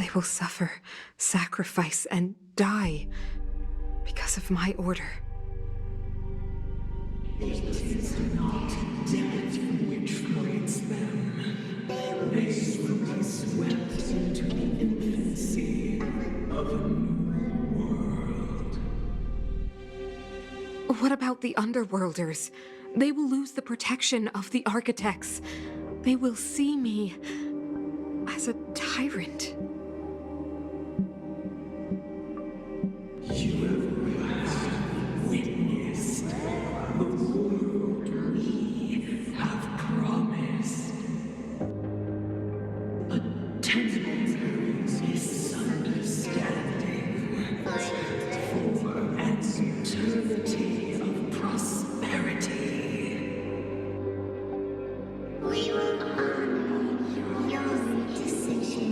They will suffer, sacrifice, and die because of my order. It is not death which frees them. They will be swept into the infancy of a new world. What about the underworlders? They will lose the protection of the architects. They will see me as a tyrant. You have witnessed the world we have promised. A temporary misunderstanding for an eternity of prosperity. We will honor your decision.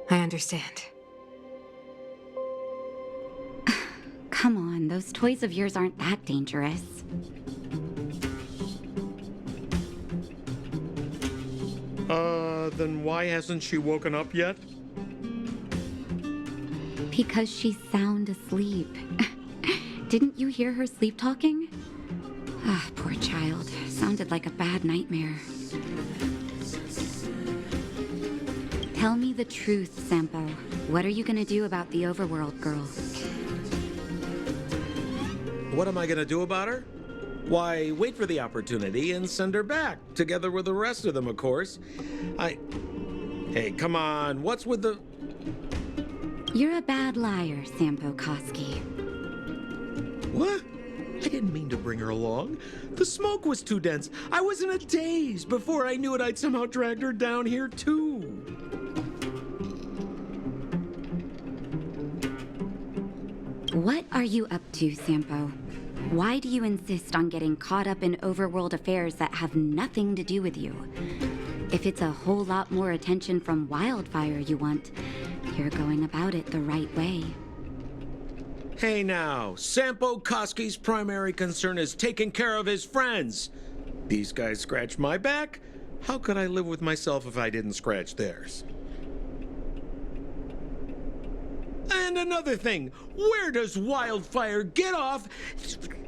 I understand. Come on, those toys of yours aren't that dangerous. Then why hasn't she woken up yet? Because she's sound asleep. Didn't you hear her sleep talking? Ah, poor child. Sounded like a bad nightmare. Tell me the truth, Sampo. What are you gonna do about the overworld girl? What am I gonna do about her? Why, wait for the opportunity and send her back, together with the rest of them, of course. Hey, come on, what's with the... You're a bad liar, Sampo Koski. What? I didn't mean to bring her along. The smoke was too dense. I was in a daze. Before I knew it, I'd somehow dragged her down here, too. What are you up to, Sampo? Why do you insist on getting caught up in overworld affairs that have nothing to do with you? If it's a whole lot more attention from Wildfire you want, you're going about it the right way. Hey now, Sampo Koski's primary concern is taking care of his friends. These guys scratch my back. How could I live with myself if I didn't scratch theirs? And another thing, where does Wildfire get off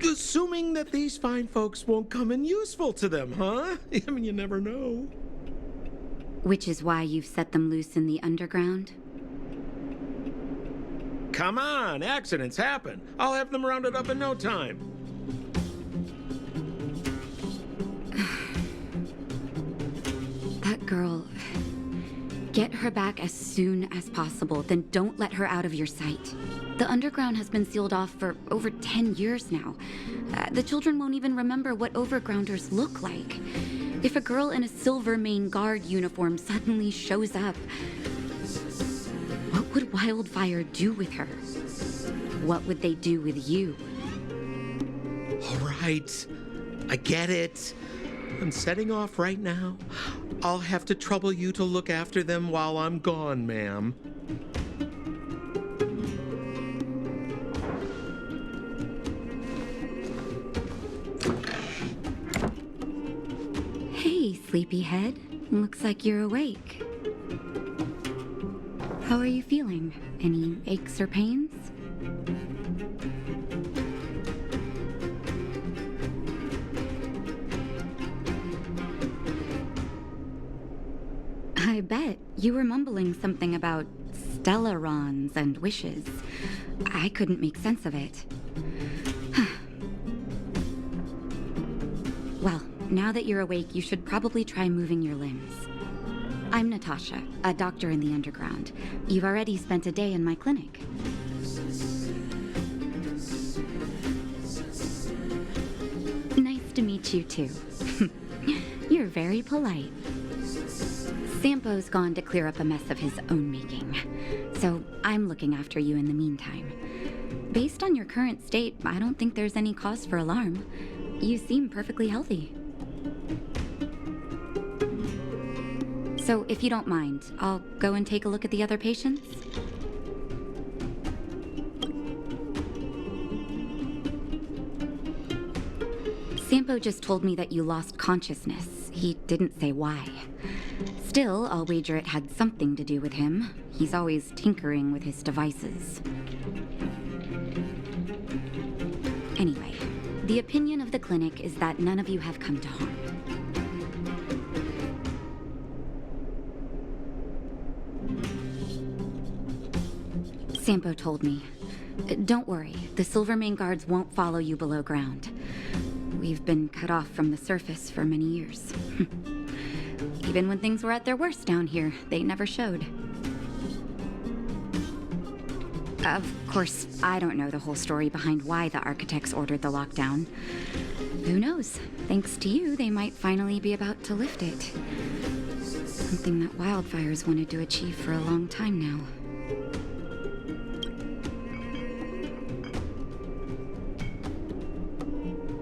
assuming that these fine folks won't come in useful to them, huh? I mean, you never know. Which is why you've set them loose in the underground? Come on, accidents happen. I'll have them rounded up in no time. That girl... Get her back as soon as possible, then don't let her out of your sight. The underground has been sealed off for over 10 years now. The children won't even remember what overgrounders look like. If a girl in a silver main guard uniform suddenly shows up, what would Wildfire do with her? What would they do with you? All right, I get it. I'm setting off right now. I'll have to trouble you to look after them while I'm gone, ma'am. Hey, sleepyhead. Looks like you're awake. How are you feeling? Any aches or pains? I bet you were mumbling something about stellarons and wishes. I couldn't make sense of it. Well, now that you're awake, you should probably try moving your limbs. I'm Natasha, a doctor in the underground. You've already spent a day in my clinic. Nice to meet you, too. You're very polite. Sampo's gone to clear up a mess of his own making, so I'm looking after you in the meantime. Based on your current state, I don't think there's any cause for alarm. You seem perfectly healthy. So if you don't mind, I'll go and take a look at the other patients. Sampo just told me that you lost consciousness. He didn't say why. Still, I'll wager it had something to do with him. He's always tinkering with his devices. Anyway, the opinion of the clinic is that none of you have come to harm. Sampo told me. Don't worry, the Silvermane guards won't follow you below ground. We've been cut off from the surface for many years. Even when things were at their worst down here, they never showed. Of course, I don't know the whole story behind why the architects ordered the lockdown. Who knows? Thanks to you, they might finally be about to lift it. Something that wildfires wanted to achieve for a long time now.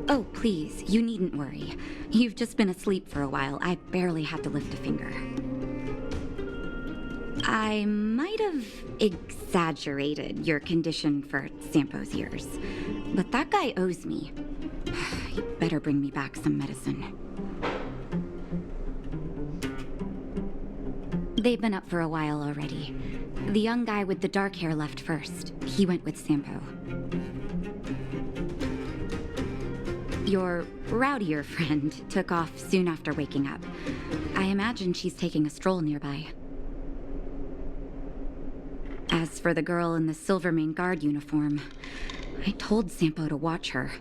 Oh, please, you needn't worry. You've just been asleep for a while. I barely had to lift a finger. I might have exaggerated your condition for Sampo's years, but that guy owes me. He better bring me back some medicine. They've been up for a while already. The young guy with the dark hair left first. He went with Sampo. Your rowdier friend took off soon after waking up. I imagine she's taking a stroll nearby. As for the girl in the Silvermane guard uniform, I told Sampo to watch her,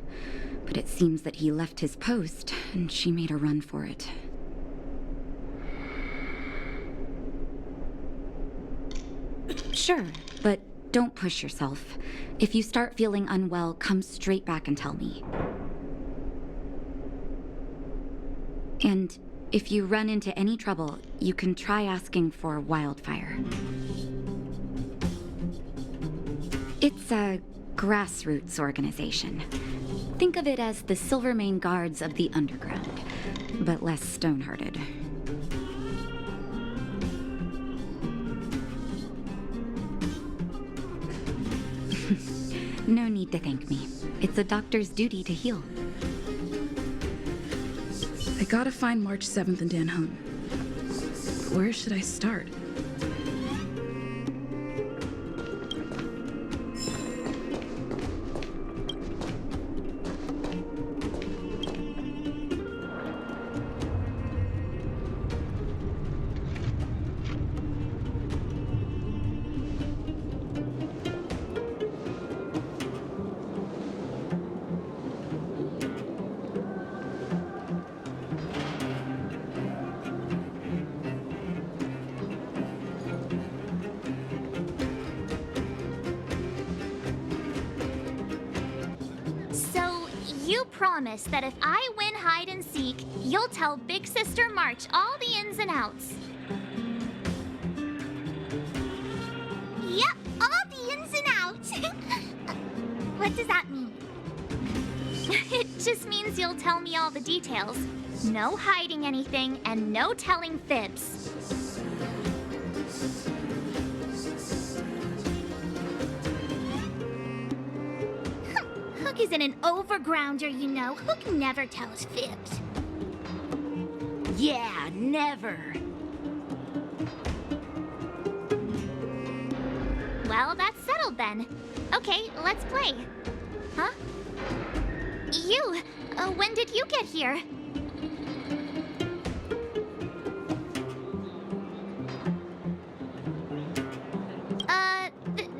but it seems that he left his post and she made a run for it. Sure, but don't push yourself. If you start feeling unwell, come straight back and tell me. And if you run into any trouble, you can try asking for Wildfire. It's a grassroots organization. Think of it as the Silvermane Guards of the Underground, but less stone-hearted. No need to thank me. It's a doctor's duty to heal. I gotta find March 7th and Dan Hone. Where should I start? You promise that if I win hide and seek, you'll tell Big Sister March all the ins and outs. Yep, all the ins and outs. What does that mean? It just means you'll tell me all the details. No hiding anything and no telling fibs. Hook isn't an overgrounder, you know. Hook never tells fibs. Yeah, never. Well, that's settled then. Okay, let's play. Huh? You, when did you get here?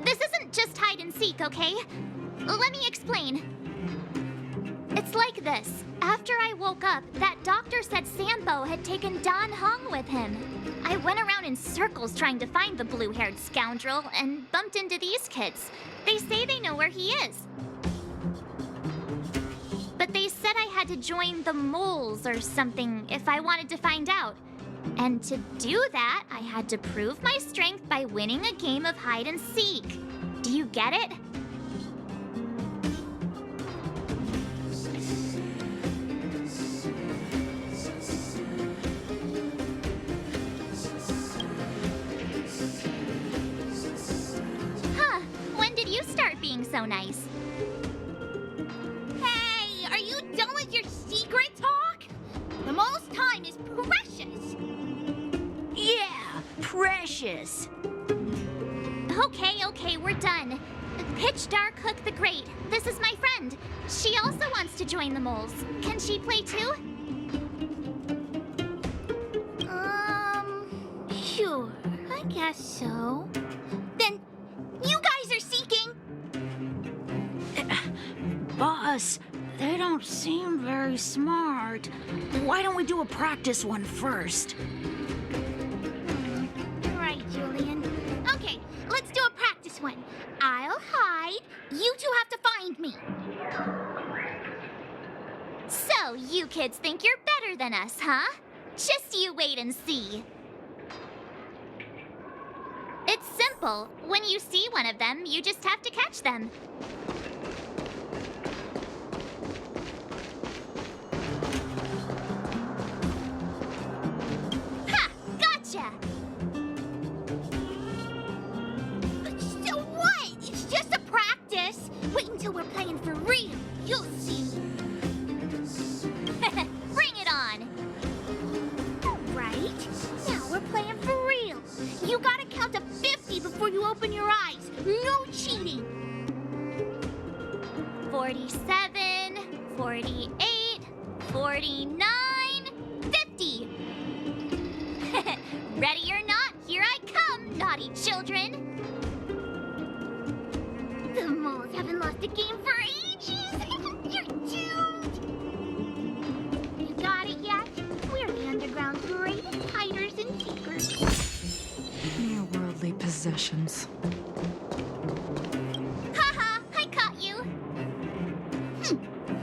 This isn't just hide and seek, okay? Let me explain. It's like this. After I woke up, that doctor said Sampo had taken Dan Hong with him. I went around in circles trying to find the blue-haired scoundrel and bumped into these kids. They say they know where he is. But they said I had to join the moles or something if I wanted to find out. And to do that, I had to prove my strength by winning a game of hide and seek. Do you get it? So nice. Hey, are you done with your practice. Okay, we're done. Pitch Dark Hook the Great. This is my friend. She also wants to join the moles. Can she play too? Sure, I guess so. Then, you guys are seeking. Boss, they don't seem very smart. Why don't we do a practice one first? Right, Julian. Okay, let's do a practice one. I'll hide. You two have to find me. So, you kids think you're better than us, huh? Just you wait and see. It's simple. When you see one of them, you just have to catch them. Ha! Gotcha! So what? It's just a practice. Wait until we're playing for real. You'll see. Bring it on! Right? Now we're playing for real. You gotta count to 50 before you open your eyes. No cheating. 47, 48, 49, 50. Ready or not, here I come, naughty children. The moles haven't lost a game for ages. You're doomed. You got it yet? We're the underground's greatest hiders and seekers. Mere worldly possessions. Haha, I caught you.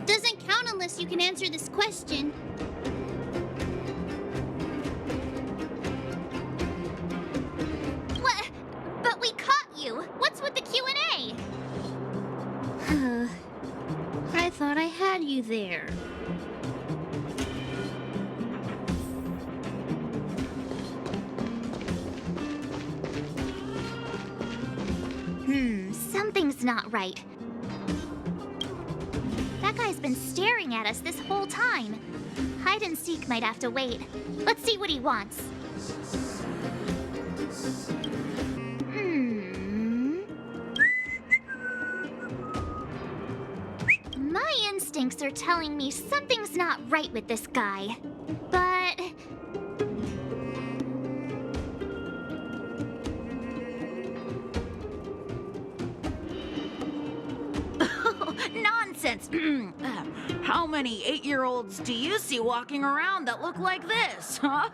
Doesn't count unless you can answer this question. What? But we caught you. What's with the Q&A? I thought I had you there. Something's not right. That guy's been staring at us this whole time. Hide and seek might have to wait. Let's see what he wants. My instincts are telling me something's not right with this guy. But... Nonsense! How many 8-year-olds do you see walking around that look like this, huh?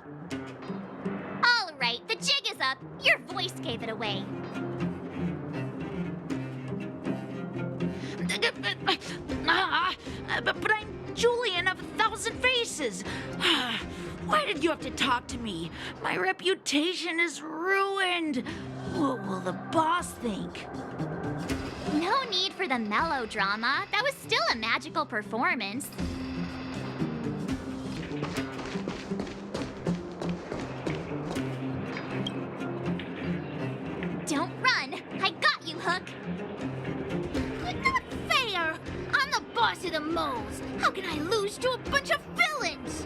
All right, the jig is up. Your voice gave it away. But I'm Julian of 1,000 Faces. Why did you have to talk to me? My reputation is ruined. What will the boss think? No need for the melodrama. That was still a magical performance. Don't run. I got you, Hook. Not fair. I'm the boss of the moles. How can I lose to a bunch of villains?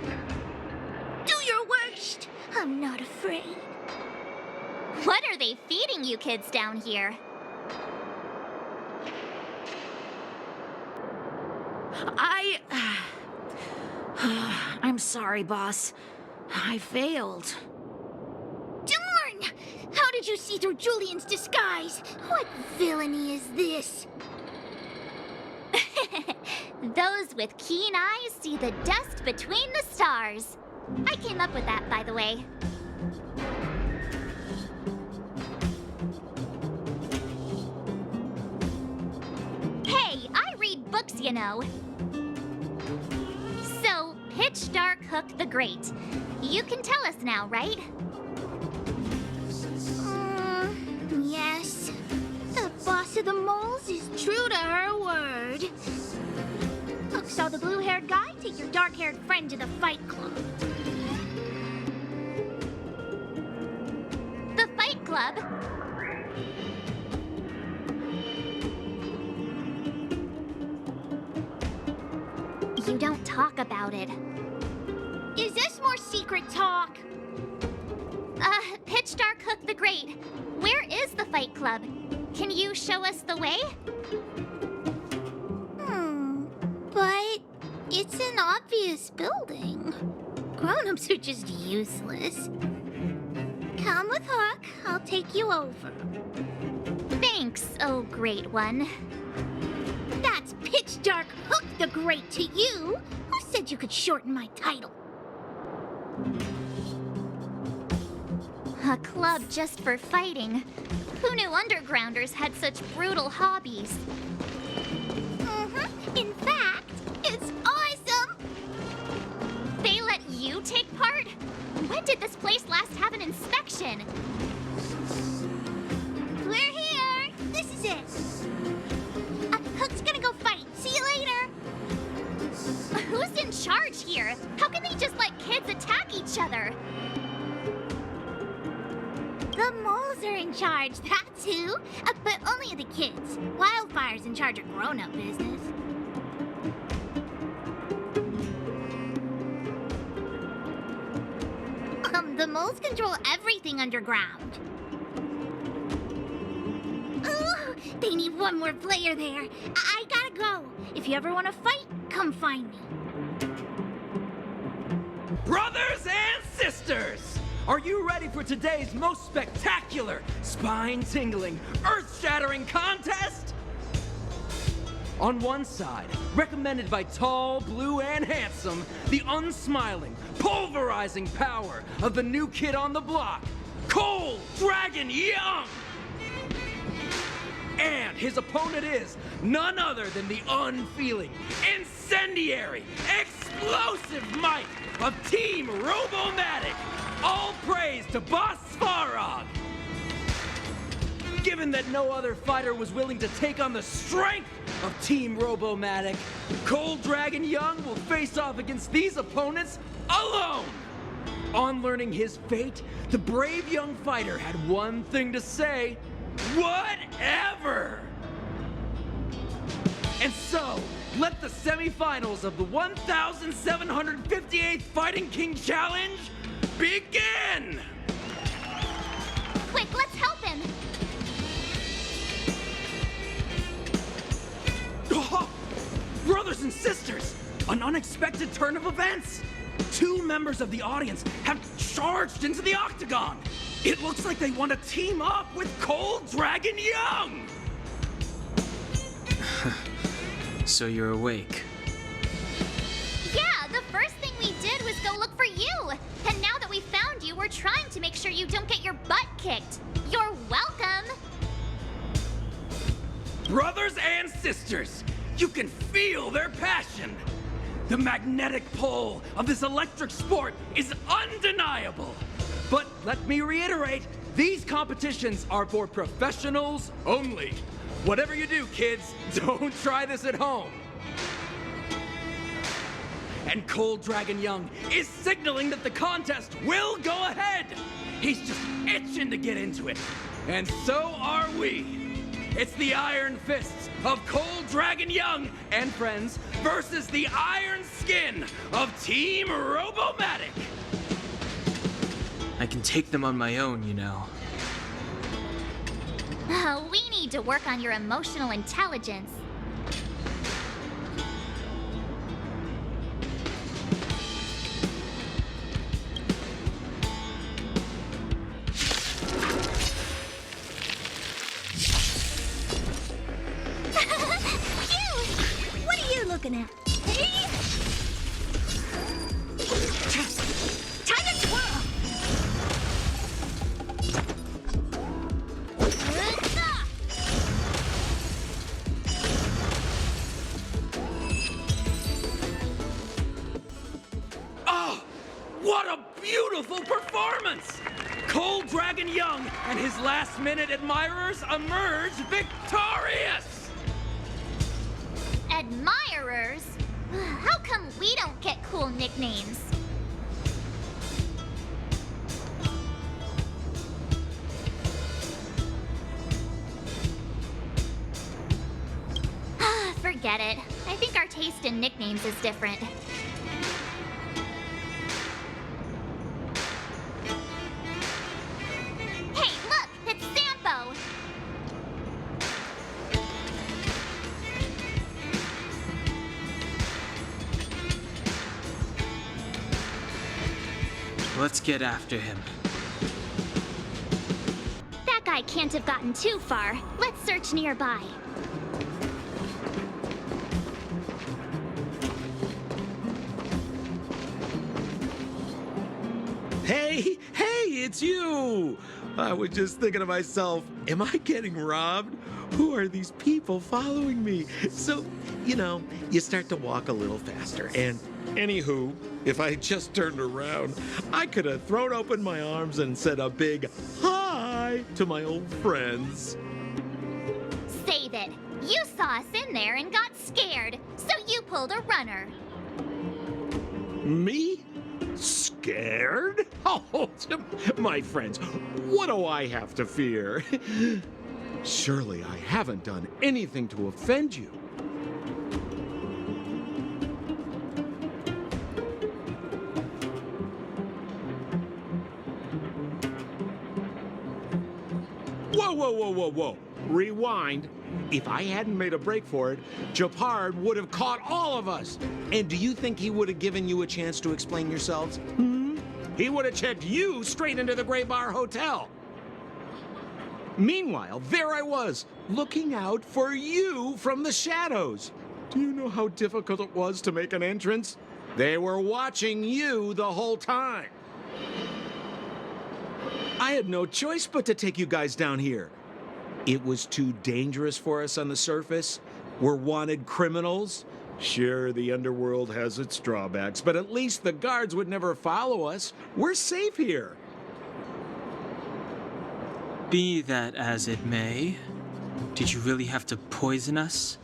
Do your worst. I'm not afraid. What are they feeding you kids down here? I'm sorry, boss. I failed. Darn! How did you see through Julian's disguise? What villainy is this? Those with keen eyes see the dust between the stars. I came up with that, by the way. Hey, I read books, you know. So, Pitch Dark Hook the Great. You can tell us now, right? Yes. The boss of the moles is true to her word. Hook saw the blue-haired guy take your dark-haired friend to the fight club. The Fight Club? You don't talk about it. Is this more secret talk? Pitch Dark Hook Caleb the Great, where is the Fight Club? Can you show us the way? But it's an obvious building. Grown-ups are just useless. Come with Hook, I'll take you over. Thanks, oh great one. That's pitch dark Hook the Great to you. Who said you could shorten my title? A club just for fighting. Who knew undergrounders had such brutal hobbies? In fact, it's awesome! They let you take part? When did this place last have an inspection? We're here! This is it! Hook's gonna go fight. See you later! Who's in charge here? How can they just let kids attack each other? The moles are in charge, that's who. But only the kids. Wildfire's in charge of grown-up business. The moles control everything underground. Ooh, they need one more player there. I gotta go. If you ever want to fight, come find me. Brothers and sisters, are you ready for today's most spectacular, spine-tingling, earth-shattering contest? On one side, recommended by tall, blue, and handsome, the unsmiling, pulverizing power of the new kid on the block, Cold Dragon Young! And his opponent is none other than the unfeeling, incendiary, explosive might of Team Robomatic! All praise to Boss Svarog! Given that no other fighter was willing to take on the strength of Team Robomatic, Cold Dragon Young will face off against these opponents alone! On learning his fate, the brave young fighter had one thing to say: whatever! And so, let the semifinals of the 1,758th Fighting King Challenge begin! Quick, let's help him! Oh, brothers and sisters, an unexpected turn of events! Two members of the audience have charged into the octagon! It looks like they want to team up with Cold Dragon Young! So you're awake. Yeah, the first thing we did was go look for you! And now that we found you, we're trying to make sure you don't get your butt kicked. You're welcome! Brothers and sisters, you can feel their passion! The magnetic pull of this electric sport is undeniable! But let me reiterate, these competitions are for professionals only. Whatever you do, kids, don't try this at home. And Cold Dragon Young is signaling that the contest will go ahead. He's just itching to get into it. And so are we. It's the Iron Fists of Cold Dragon Young and friends versus the Iron Skin of Team Robomatic. I can take them on my own, you know. We need to work on your emotional intelligence. What are you looking at? Time to twirl! Oh, what a beautiful performance! Cold Dragon Young and his last-minute admirers emerge victorious! Admirers? How come we don't get cool nicknames? Forget it. I think our taste in nicknames is different. Hey, let's get after him. That guy can't have gotten too far. Let's search nearby. Hey, it's you! I was just thinking to myself, am I getting robbed? Who are these people following me? So, you start to walk a little faster. And anywho, if I had just turned around, I could have thrown open my arms and said a big hi to my old friends. Save it. You saw us in there and got scared, so you pulled a runner. Me? Scared? Oh, my friends, what do I have to fear? Surely I haven't done anything to offend you. Whoa. Rewind. If I hadn't made a break for it, Japard would have caught all of us. And do you think he would have given you a chance to explain yourselves? He would have checked you straight into the Gray Bar Hotel. Meanwhile, there I was, looking out for you from the shadows. Do you know how difficult it was to make an entrance? They were watching you the whole time. I had no choice but to take you guys down here. It was too dangerous for us on the surface. We're wanted criminals. Sure, the underworld has its drawbacks, but at least the guards would never follow us. We're safe here. Be that as it may, did you really have to poison us?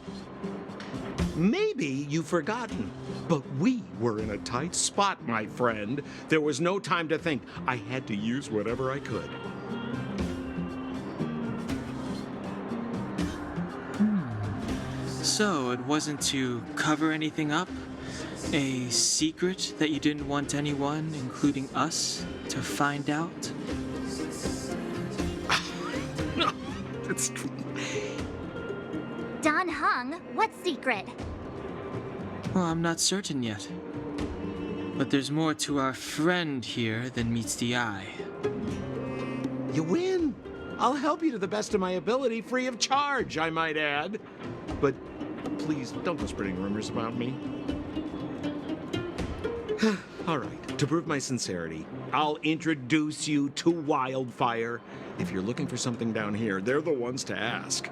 Maybe you've forgotten, but we were in a tight spot, my friend. There was no time to think. I had to use whatever I could. So it wasn't to cover anything up? A secret that you didn't want anyone, including us, to find out? No, it's... Don Hung, what secret? Well, I'm not certain yet. But there's more to our friend here than meets the eye. You win. I'll help you to the best of my ability, free of charge, I might add. But please, don't go spreading rumors about me. All right, to prove my sincerity, I'll introduce you to Wildfire. If you're looking for something down here, they're the ones to ask.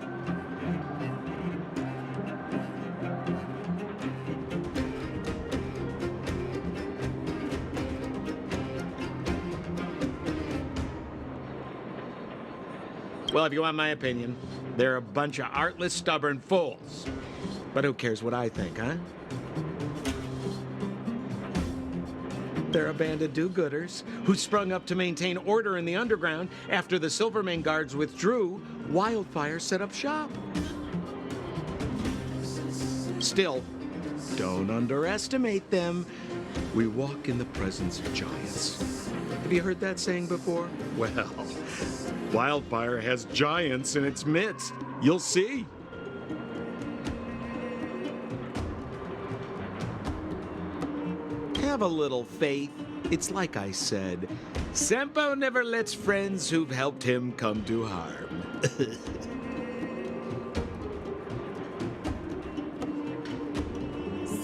Well, if you want my opinion, they're a bunch of artless, stubborn fools. But who cares what I think, huh? They're a band of do-gooders who sprung up to maintain order in the underground after the Silvermane guards withdrew. Wildfire set up shop. Still, don't underestimate them. We walk in the presence of giants. Have you heard that saying before? Well, Wildfire has giants in its midst. You'll see. Have a little faith. It's like I said, Sampo never lets friends who've helped him come to harm.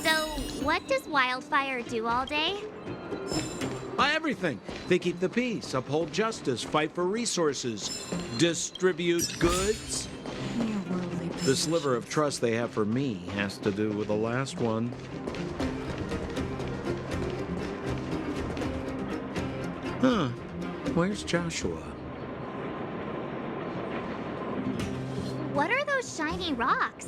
So, what does Wildfire do all day? Everything. They keep the peace, uphold justice, fight for resources, distribute goods. The sliver of trust they have for me has to do with the last one. Huh. Where's Joshua? What are those shiny rocks?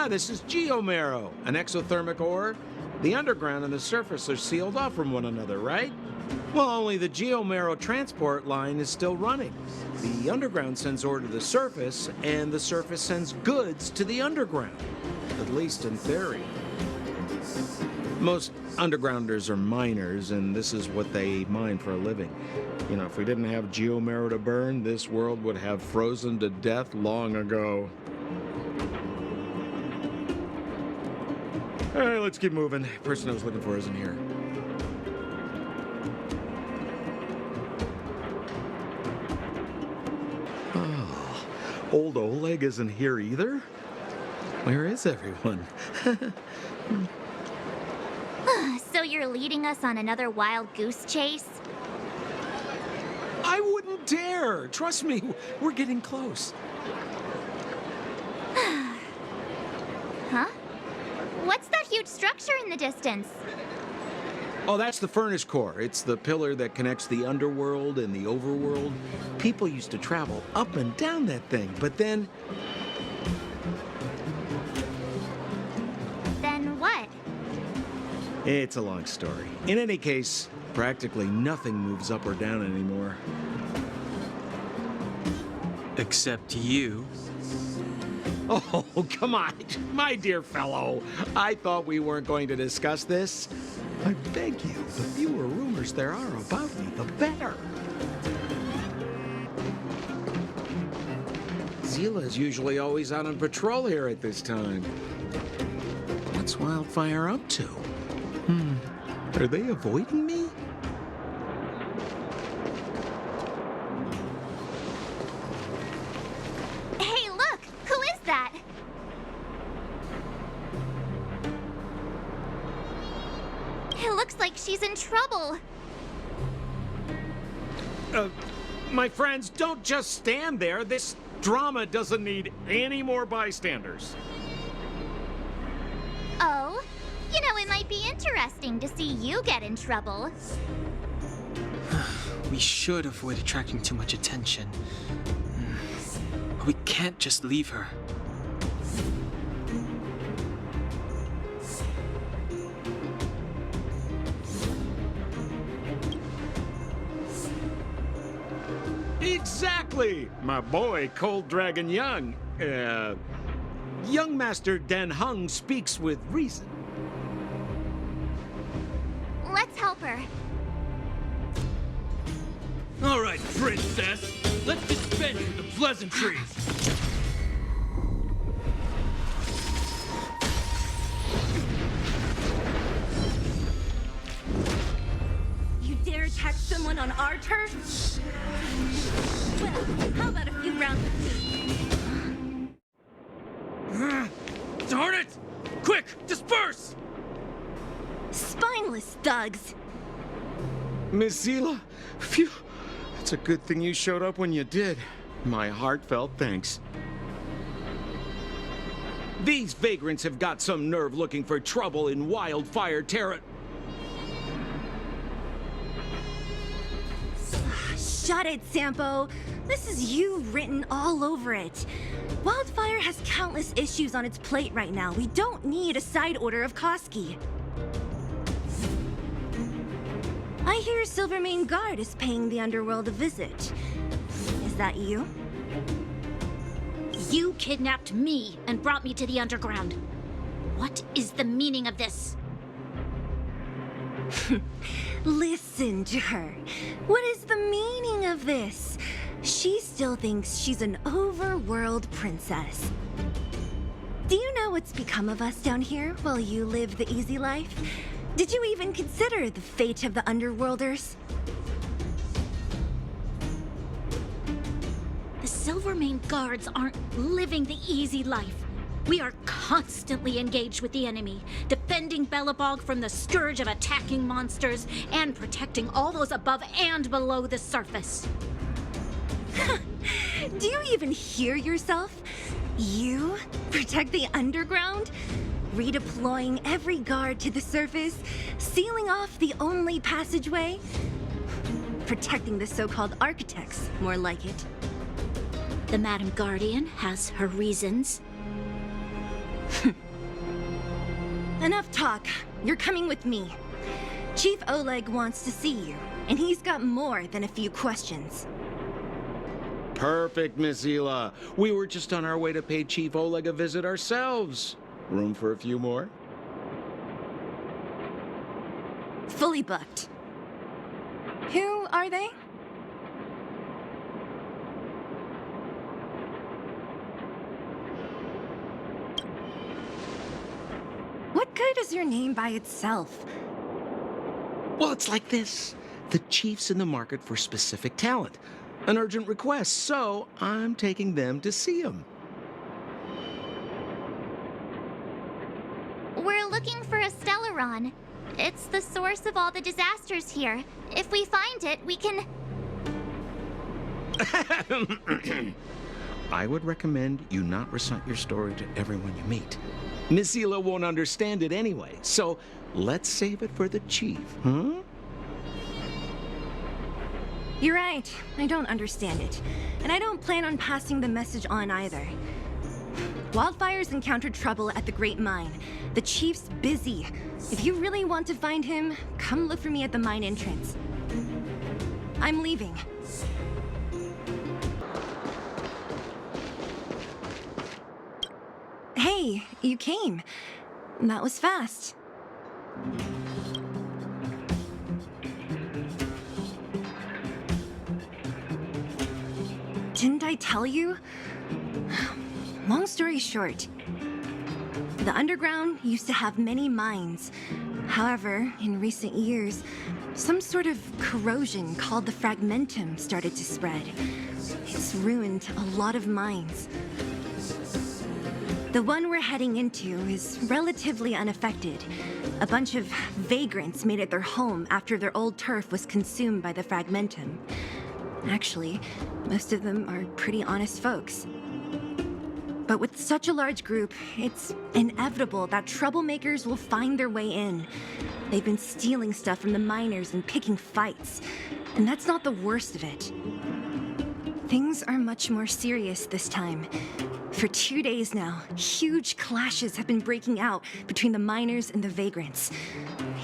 This is geomarrow, an exothermic ore. The underground and the surface are sealed off from one another, right? Well, only the geomarrow transport line is still running. The underground sends ore to the surface, and the surface sends goods to the underground. At least in theory. Most undergrounders are miners, and this is what they mine for a living. You know, if we didn't have geomarrow to burn, this world would have frozen to death long ago. All right, let's keep moving. Person I was looking for isn't here. Oh, old Oleg isn't here either? Where is everyone? So you're leading us on another wild goose chase? I wouldn't dare. Trust me, we're getting close. Huh? What's that huge structure in the distance? Oh, that's the furnace core. It's the pillar that connects the underworld and the overworld. People used to travel up and down that thing, but then... Then what? It's a long story. In any case, practically nothing moves up or down anymore. Except you. Oh, come on, my dear fellow. I thought we weren't going to discuss this. I beg you, the fewer rumors there are about me, the better. Zila's usually always out on patrol here at this time. What's Wildfire up to? Are they avoiding me? Hey, look! Who is that? It looks like she's in trouble. My friends, don't just stand there. This drama doesn't need any more bystanders. Oh? You know, it might be interesting to see you get in trouble. We should avoid attracting too much attention. We can't just leave her. Exactly! My boy, Cold Dragon Young. Young Master Dan Hung speaks with reason. Let's help her. All right, princess. Let's dispense with the pleasantries. You dare attack someone on our turf? Well, how about a few rounds of tea? Darn it! Quick, disperse! Spineless thugs! Miss Zila, phew. It's a good thing you showed up when you did. My heartfelt thanks. These vagrants have got some nerve looking for trouble in Wildfire Terra. Shut it, Sampo. This is you written all over it. Wildfire has countless issues on its plate right now. We don't need a side order of Koski. I hear Silvermane Guard is paying the underworld a visit. Is that you? You kidnapped me and brought me to the underground. What is the meaning of this? Listen to her. What is the meaning of this? She still thinks she's an overworld princess. Do you know what's become of us down here while you live the easy life? Did you even consider the fate of the underworlders? The Silvermane Guards aren't living the easy life. We are constantly engaged with the enemy, defending Belobog from the scourge of attacking monsters and protecting all those above and below the surface. Do you even hear yourself? You protect the underground? Redeploying every guard to the surface, sealing off the only passageway? Protecting the so-called architects, more like it. The Madam Guardian has her reasons. Enough talk. You're coming with me. Chief Oleg wants to see you, and he's got more than a few questions. Perfect, Miss Zila. We were just on our way to pay Chief Oleg a visit ourselves. Room for a few more? Fully booked. Who are they? What good is your name by itself? Well, it's like this. The chief's in the market for specific talent. An urgent request, so I'm taking them to see him. We're looking for a Stellaron. It's the source of all the disasters here. If we find it, we can... I would recommend you not recite your story to everyone you meet. Miss Hila won't understand it anyway, so let's save it for the chief, huh? You're right. I don't understand it. And I don't plan on passing the message on either. Wildfire's encountered trouble at the Great Mine. The chief's busy. If you really want to find him, come look for me at the mine entrance. I'm leaving. Hey, you came. That was fast. Didn't I tell you? Long story short, the underground used to have many mines. However, in recent years, some sort of corrosion called the fragmentum started to spread. It's ruined a lot of mines. The one we're heading into is relatively unaffected. A bunch of vagrants made it their home after their old turf was consumed by the fragmentum. Actually, most of them are pretty honest folks. But with such a large group, it's inevitable that troublemakers will find their way in. They've been stealing stuff from the miners and picking fights. And that's not the worst of it. Things are much more serious this time. For 2 days now, huge clashes have been breaking out between the miners and the vagrants.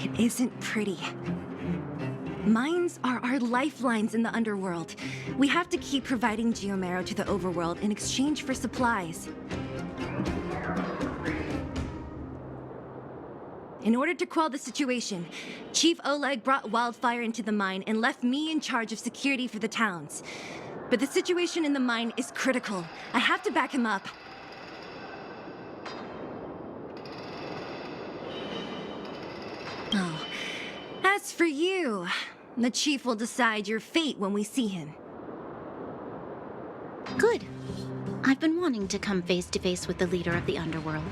It isn't pretty. Mines are our lifelines in the underworld. We have to keep providing geomarrow to the overworld in exchange for supplies. In order to quell the situation, Chief Oleg brought wildfire into the mine and left me in charge of security for the towns. But the situation in the mine is critical. I have to back him up. Oh, as for you, the chief will decide your fate when we see him. Good. I've been wanting to come face to face with the leader of the underworld.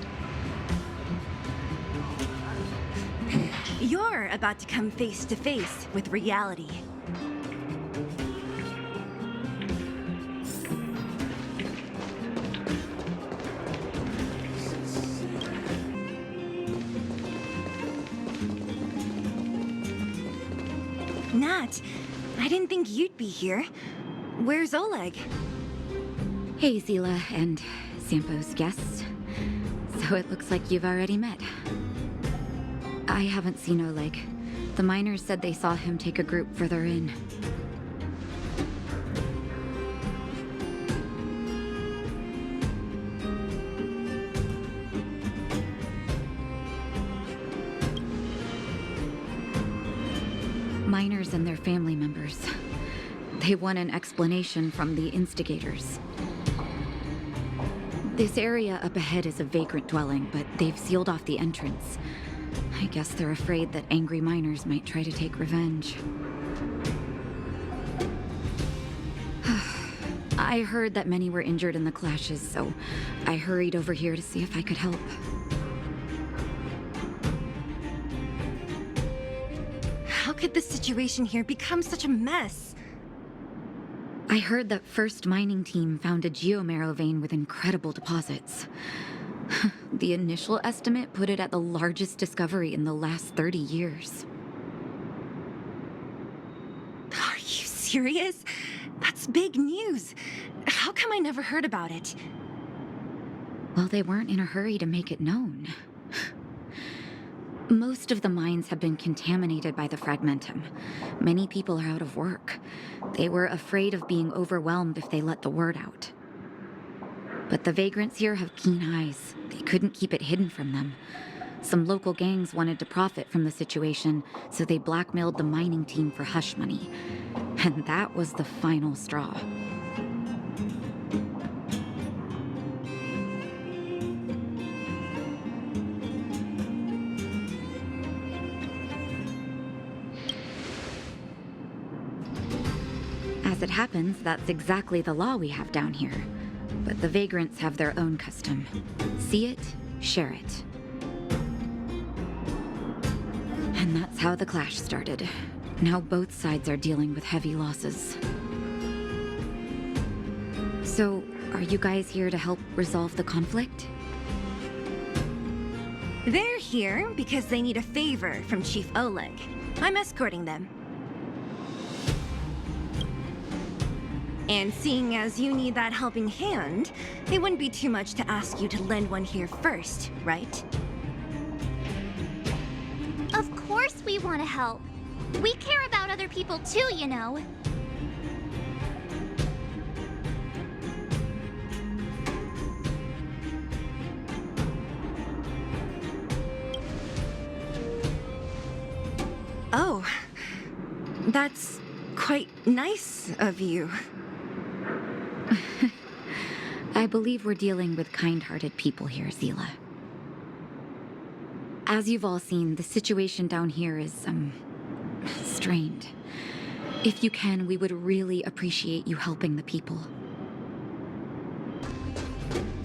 You're about to come face to face with reality. Nat, I didn't think you'd be here. Where's Oleg? Hey, Zila and Sampo's guests. So it looks like you've already met. I haven't seen Oleg. The miners said they saw him take a group further in. Miners and their family members. They want an explanation from the instigators. This area up ahead is a vagrant dwelling, but they've sealed off the entrance. I guess they're afraid that angry miners might try to take revenge. I heard that many were injured in the clashes, so I hurried over here to see if I could help. How could the situation here become such a mess? I heard that First Mining Team found a geomarrow vein with incredible deposits. The initial estimate put it at the largest discovery in the last 30 years. Are you serious? That's big news. How come I never heard about it? Well, they weren't in a hurry to make it known. Most of the mines have been contaminated by the fragmentum. Many people are out of work. They were afraid of being overwhelmed if they let the word out. But the vagrants here have keen eyes. They couldn't keep it hidden from them. Some local gangs wanted to profit from the situation, so they blackmailed the mining team for hush money. And that was the final straw. happens, that's exactly the law we have down here. But the vagrants have their own custom. See it, share it. And that's how the clash started. Now both sides are dealing with heavy losses. So, are you guys here to help resolve the conflict? They're here because they need a favor from Chief Oleg. I'm escorting them. And seeing as you need that helping hand, it wouldn't be too much to ask you to lend one here first, right? Of course we want to help. We care about other people too, you know. Oh, that's quite nice of you. I believe we're dealing with kind-hearted people here, Zila. As you've all seen, the situation down here is, strained. If you can, we would really appreciate you helping the people.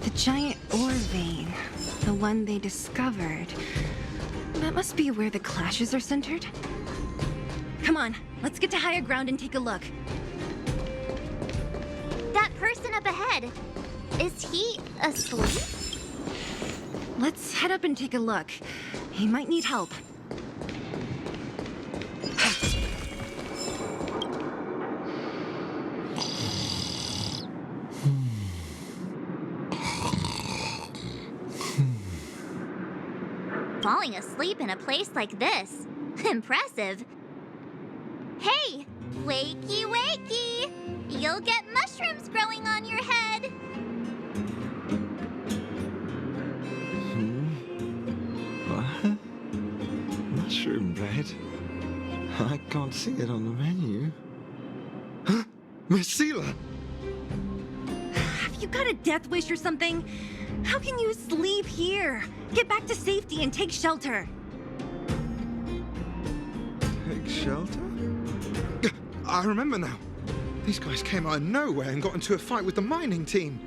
The giant ore vein, the one they discovered. That must be where the clashes are centered. Come on, let's get to higher ground and take a look. That person up ahead, is he asleep? Let's head up and take a look. He might need help. Falling asleep in a place like this. Impressive. Hey, wakey wakey! You'll get mushrooms growing on your head. What? Mushroom bread? I can't see it on the menu. Huh? Miss Zila! Have you got a death wish or something? How can you sleep here? Get back to safety and take shelter. Take shelter? I remember now. These guys came out of nowhere and got into a fight with the mining team.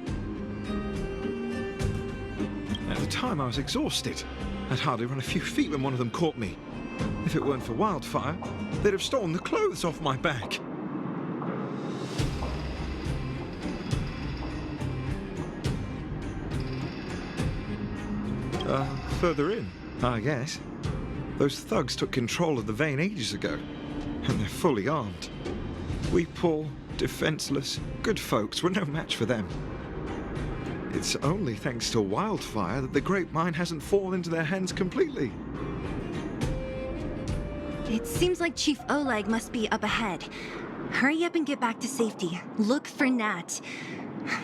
At the time, I was exhausted. I'd hardly run a few feet when one of them caught me. If it weren't for Wildfire, they'd have stolen the clothes off my back. Further in, I guess. Those thugs took control of the vein ages ago, and they're fully armed. We poor, defenseless, good folks were no match for them. It's only thanks to Wildfire that the Great Mine hasn't fallen into their hands completely. It seems like Chief Oleg must be up ahead. Hurry up and get back to safety. Look for Nat.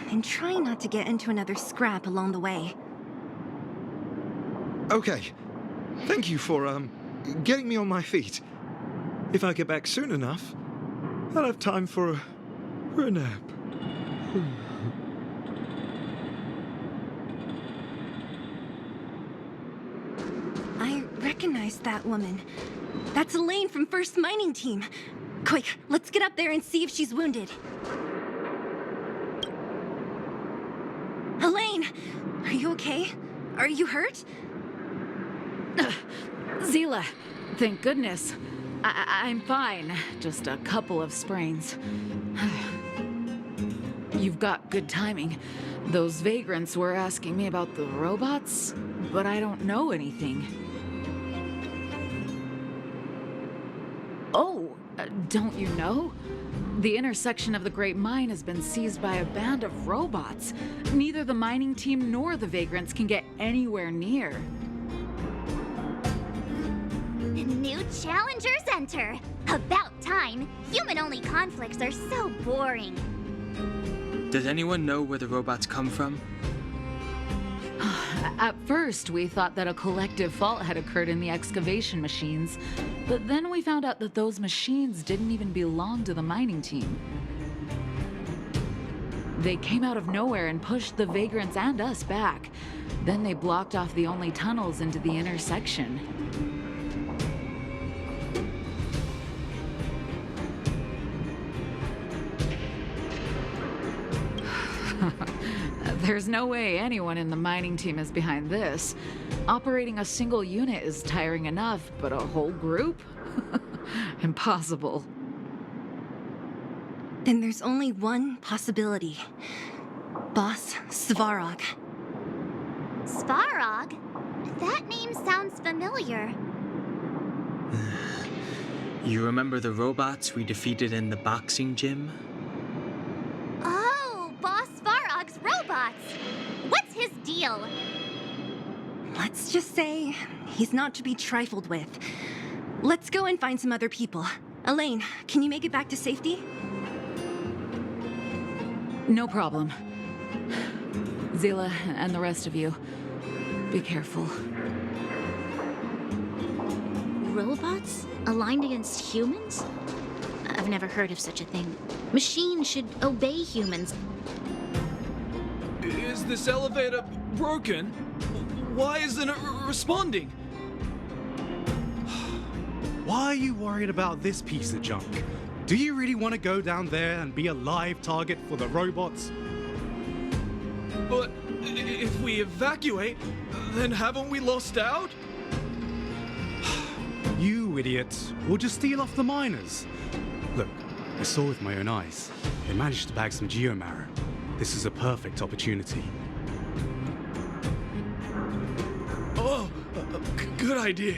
And try not to get into another scrap along the way. Okay. Thank you for, getting me on my feet. If I get back soon enough, I'll have time for a nap. I recognize that woman. That's Elaine from First Mining Team. Quick, let's get up there and see if she's wounded. Elaine! Are you okay? Are you hurt? Zila, thank goodness. I'm fine. Just a couple of sprains. You've got good timing. Those vagrants were asking me about the robots, but I don't know anything. Oh, don't you know? The intersection of the Great Mine has been seized by a band of robots. Neither the mining team nor the vagrants can get anywhere near. New challengers enter. About time. Human-only conflicts are so boring. Does anyone know where the robots come from? At first, we thought that a collective fault had occurred in the excavation machines, but then we found out that those machines didn't even belong to the mining team. They came out of nowhere and pushed the vagrants and us back. Then they blocked off the only tunnels into the intersection. There's no way anyone in the mining team is behind this. Operating a single unit is tiring enough, but a whole group? Impossible. Then there's only one possibility. Boss Svarog. Svarog? That name sounds familiar. You remember the robots we defeated in the boxing gym? Oh, Boss Svarog's robots! What's his deal? Let's just say he's not to be trifled with. Let's go and find some other people. Elaine, can you make it back to safety? No problem. Zila and the rest of you, be careful. Robots? Aligned against humans? I've never heard of such a thing. Machines should obey humans. Is this elevator broken? Why isn't it responding? Why are you worried about this piece of junk? Do you really want to go down there and be a live target for the robots? But if we evacuate, then haven't we lost out? You idiots. We'll just steal off the miners. Look, I saw with my own eyes. They managed to bag some geomarrow. This is a perfect opportunity. Oh, good idea.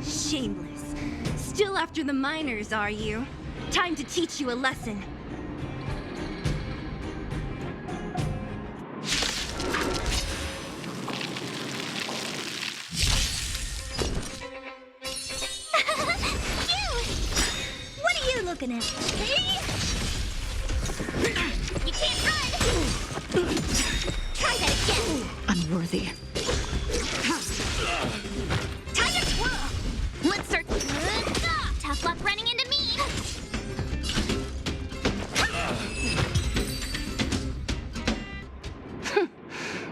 Shameless. Still after the miners, are you? Time to teach you a lesson. Looking at. You can't run! Try that again! Unworthy. Time to twirl! Let's start. Tough luck running into me!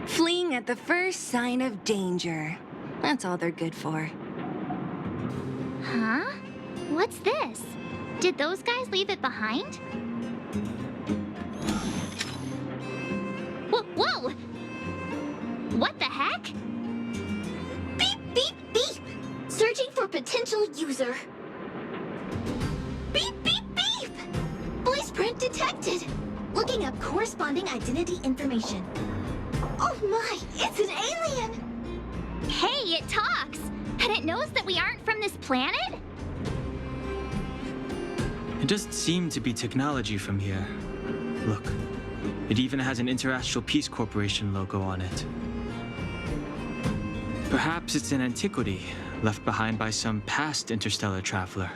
Fleeing at the first sign of danger. That's all they're good for. Huh? What's this? Did those guys leave it behind? Whoa! What the heck? Beep, beep, beep! Searching for potential user. Beep, beep, beep! Voice print detected. Looking up corresponding identity information. Oh my, it's an alien! Hey, it talks! And it knows that we aren't from this planet? It doesn't seem to be technology from here. Look, it even has an Interastral Peace Corporation logo on it. Perhaps it's an antiquity left behind by some past interstellar traveler.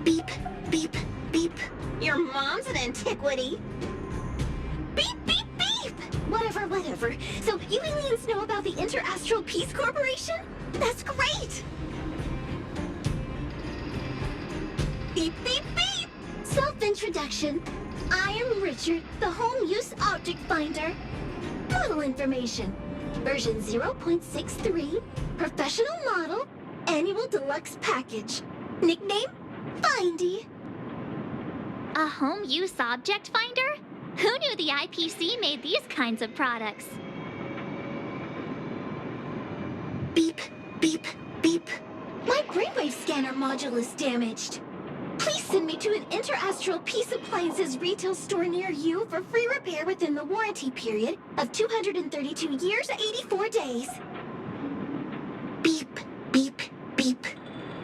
Beep, beep, beep. Your mom's an antiquity. Beep, beep, beep! Whatever. So you aliens know about the Interastral Peace Corporation? That's great! Beep, beep, beep! Self-introduction. I am Richard, the Home Use Object Finder. Model information. Version 0.63. Professional model. Annual deluxe package. Nickname? Findy. A home use object finder? Who knew the IPC made these kinds of products? Beep, beep, beep. My brainwave scanner module is damaged. Please send me to an Interastral Peace Appliances retail store near you for free repair within the warranty period of 232 years, 84 days. Beep, beep, beep.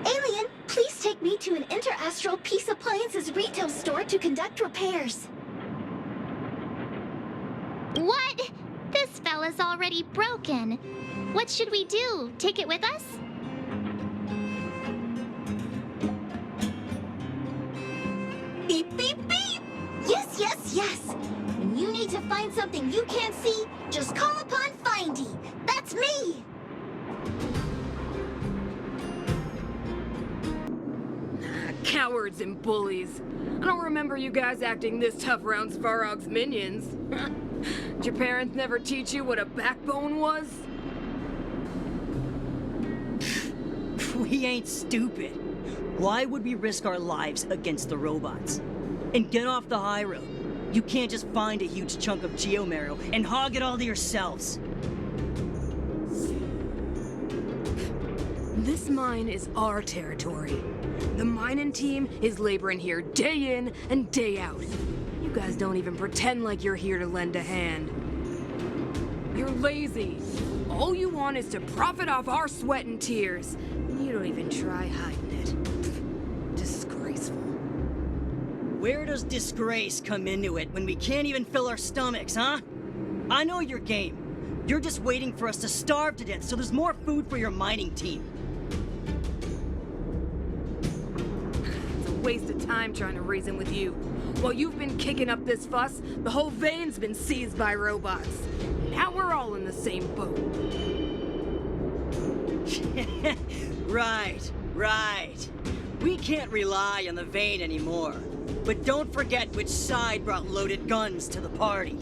Alien, please take me to an Interastral Peace Appliances retail store to conduct repairs. What? This fella's already broken. What should we do? Take it with us? Beep, beep, beep! Yes. When you need to find something you can't see, just call upon Findy. That's me! Cowards and bullies. I don't remember you guys acting this tough around Svarog's minions. Did your parents never teach you what a backbone was? We ain't stupid. Why would we risk our lives against the robots? and get off the high road. You can't just find a huge chunk of geomarrow and hog it all to yourselves. This mine is our territory. The mining team is laboring here day in and day out. You guys don't even pretend like you're here to lend a hand. You're lazy. All you want is to profit off our sweat and tears. You don't even try hiding it. Disgraceful. Where does disgrace come into it when we can't even fill our stomachs, huh? I know your game. You're just waiting for us to starve to death so there's more food for your mining team. It's a waste of time trying to reason with you. While you've been kicking up this fuss, the whole vein's been seized by robots. Now we're all in the same boat. Right. We can't rely on the vein anymore. But don't forget which side brought loaded guns to the party.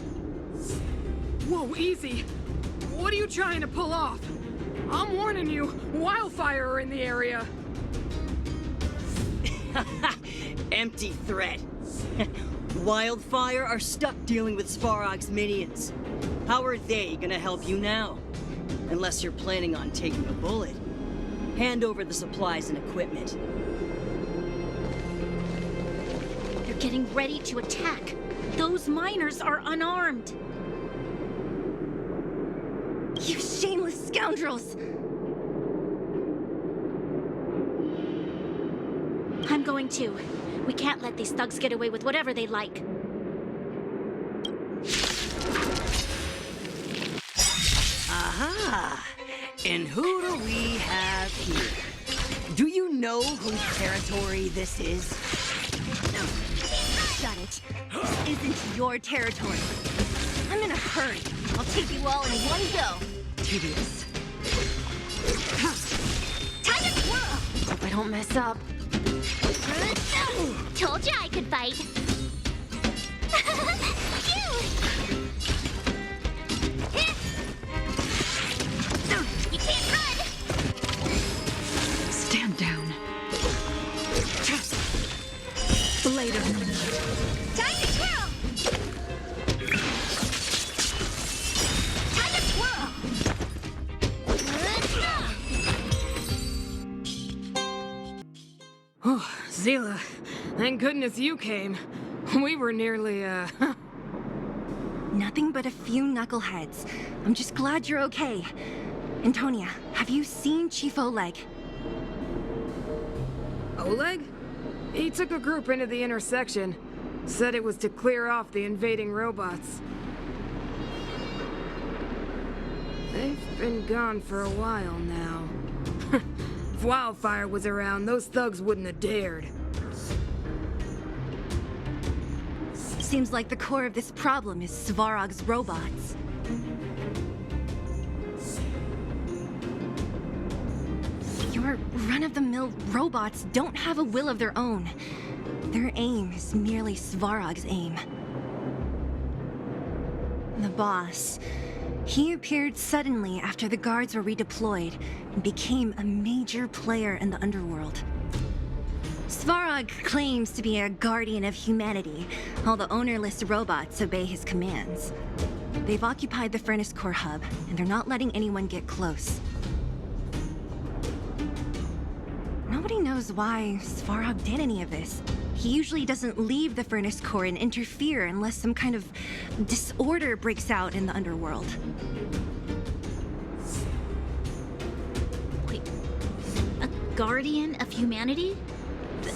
Whoa, easy. What are you trying to pull off? I'm warning you, wildfire are in the area. Empty threat. Wildfire are stuck dealing with Svarog's minions. How are they gonna help you now? Unless you're planning on taking a bullet. Hand over the supplies and equipment. They're getting ready to attack. Those miners are unarmed. You shameless scoundrels! I'm going to. We can't let these thugs get away with whatever they like. Aha! And who do we have here? Do you know whose territory this is? Shut it. This isn't your territory. I'm in a hurry. I'll take you all in one go. Tedious. Time to twirl! Hope I don't mess up. Told you I could fight. You can't run! Stand down. Later. Time to twirl! Time to twirl! Oh, Zila, thank goodness you came. We were nearly, Nothing but a few knuckleheads. I'm just glad you're okay. Antonia, have you seen Chief Oleg? Oleg? He took a group into the intersection. Said it was to clear off the invading robots. They've been gone for a while now. If Wildfire was around, those thugs wouldn't have dared. Seems like the core of this problem is Svarog's robots. Your run-of-the-mill robots don't have a will of their own. Their aim is merely Svarog's aim. The boss. He appeared suddenly after the guards were redeployed and became a major player in the underworld. Svarog claims to be a guardian of humanity, while the ownerless robots obey his commands. They've occupied the Furnace Core hub, and they're not letting anyone get close. Nobody knows why Svarog did any of this. He usually doesn't leave the Furnace Core and interfere unless some kind of disorder breaks out in the underworld. Wait, a guardian of humanity?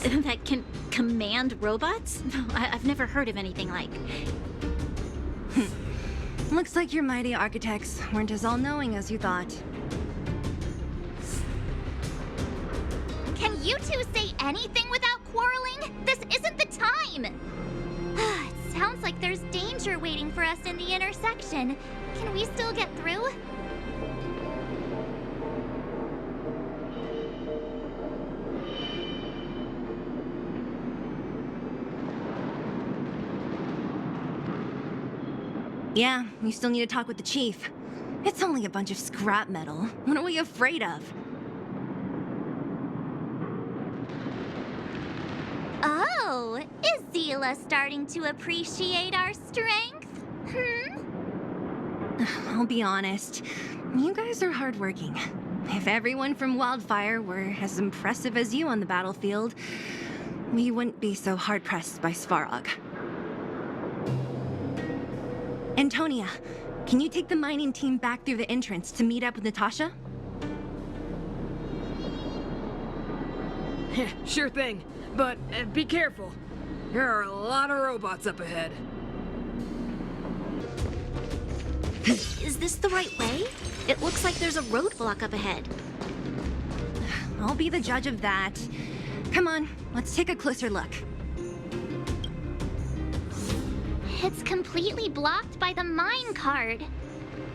That can command robots? I've never heard of anything like. Looks like your mighty architects weren't as all-knowing as you thought. Can you two say anything without quarreling? This isn't the time! It sounds like there's danger waiting for us in the intersection. Can we still get through? Yeah, we still need to talk with the chief. It's only a bunch of scrap metal. What are we afraid of? Oh, Izzy Sheila starting to appreciate our strength? I'll be honest. You guys are hardworking. If everyone from Wildfire were as impressive as you on the battlefield, we wouldn't be so hard-pressed by Svarog. Antonia, can you take the mining team back through the entrance to meet up with Natasha? Sure thing, but be careful. There are a lot of robots up ahead. Is this the right way? It looks like there's a roadblock up ahead. I'll be the judge of that. Come on, let's take a closer look. It's completely blocked by the mine cart.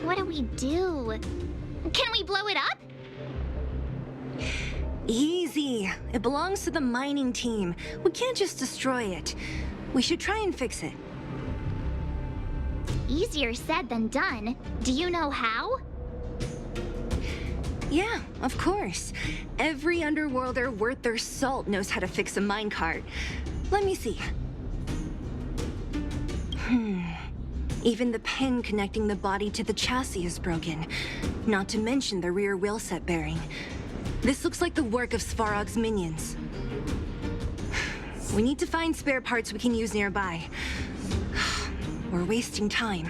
What do we do? Can we blow it up? Easy. It belongs to the mining team. We can't just destroy it. We should try and fix it. Easier said than done. Do you know how? Yeah, of course. Every underworlder worth their salt knows how to fix a minecart. Let me see. Even the pin connecting the body to the chassis is broken. Not to mention the rear wheel set bearing. This looks like the work of Svarog's minions. We need to find spare parts we can use nearby. We're wasting time.